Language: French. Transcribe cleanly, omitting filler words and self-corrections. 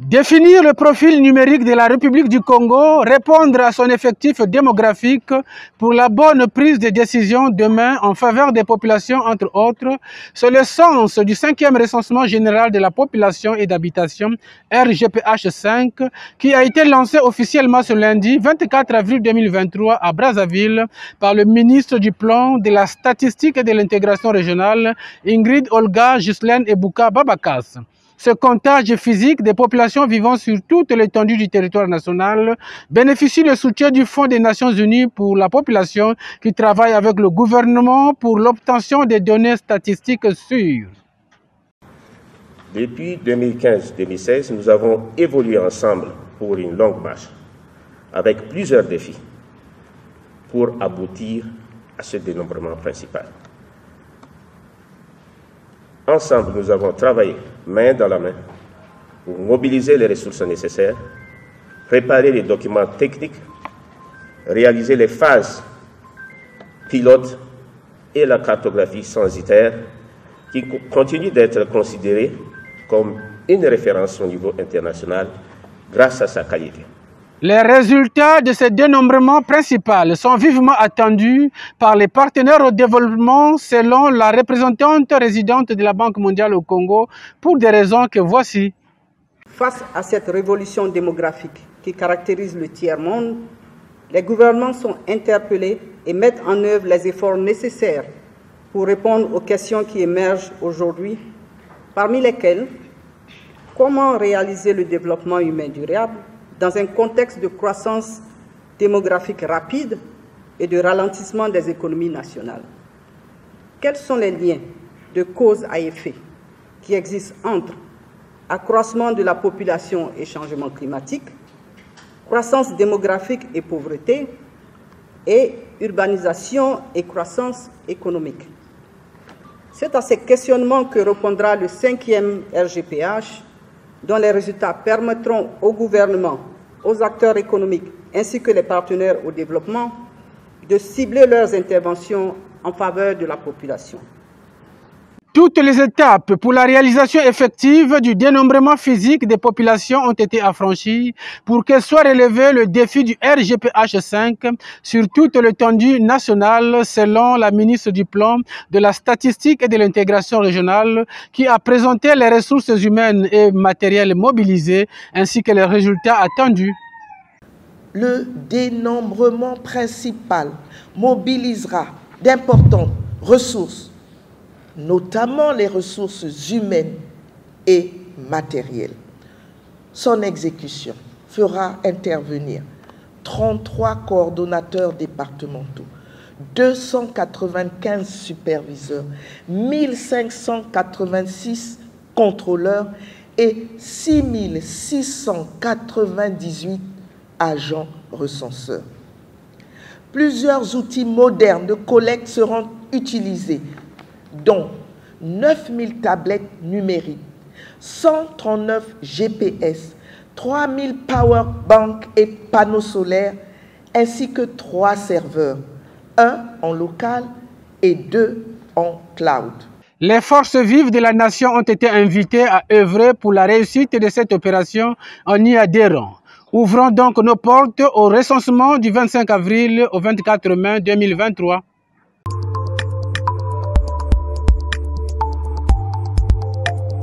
Définir le profil numérique de la République du Congo, répondre à son effectif démographique pour la bonne prise de décision demain en faveur des populations, entre autres, c'est le sens du 5e recensement général de la population et d'habitation, RGPH5, qui a été lancé officiellement ce lundi 24 avril 2023 à Brazzaville par le ministre du Plan, de la Statistique et de l'Intégration régionale, Ingrid Olga Ghislaine Ebouka Babakas. Ce comptage physique des populations vivant sur toute l'étendue du territoire national bénéficie du soutien du Fonds des Nations Unies pour la population qui travaille avec le gouvernement pour l'obtention des données statistiques sûres. Depuis 2015-2016, nous avons évolué ensemble pour une longue marche, avec plusieurs défis, pour aboutir à ce dénombrement principal. Ensemble, nous avons travaillé main dans la main pour mobiliser les ressources nécessaires, préparer les documents techniques, réaliser les phases pilotes et la cartographie censitaire qui continue d'être considérée comme une référence au niveau international grâce à sa qualité. Les résultats de ce dénombrement principal sont vivement attendus par les partenaires au développement selon la représentante résidente de la Banque mondiale au Congo pour des raisons que voici. Face à cette révolution démographique qui caractérise le tiers-monde, les gouvernements sont interpellés et mettent en œuvre les efforts nécessaires pour répondre aux questions qui émergent aujourd'hui, parmi lesquelles comment réaliser le développement humain durable dans un contexte de croissance démographique rapide et de ralentissement des économies nationales. Quels sont les liens de cause à effet qui existent entre accroissement de la population et changement climatique, croissance démographique et pauvreté, et urbanisation et croissance économique? C'est à ces questionnements que répondra le 5e RGPH, dont les résultats permettront au gouvernement, aux acteurs économiques ainsi que les partenaires au développement de cibler leurs interventions en faveur de la population. Toutes les étapes pour la réalisation effective du dénombrement physique des populations ont été affranchies pour que soit relevé le défi du RGPH5 sur toute l'étendue nationale selon la ministre du Plan, de la Statistique et de l'Intégration régionale qui a présenté les ressources humaines et matérielles mobilisées ainsi que les résultats attendus. Le dénombrement principal mobilisera d'importantes ressources, notamment les ressources humaines et matérielles. Son exécution fera intervenir 33 coordonnateurs départementaux, 295 superviseurs, 1586 contrôleurs et 6698 agents recenseurs. Plusieurs outils modernes de collecte seront utilisés, dont 9000 tablettes numériques, 139 GPS, 3000 powerbanks et panneaux solaires, ainsi que 3 serveurs, 1 en local et 2 en cloud. Les forces vives de la nation ont été invitées à œuvrer pour la réussite de cette opération en y adhérant. Ouvrons donc nos portes au recensement du 25 avril au 24 mai 2023.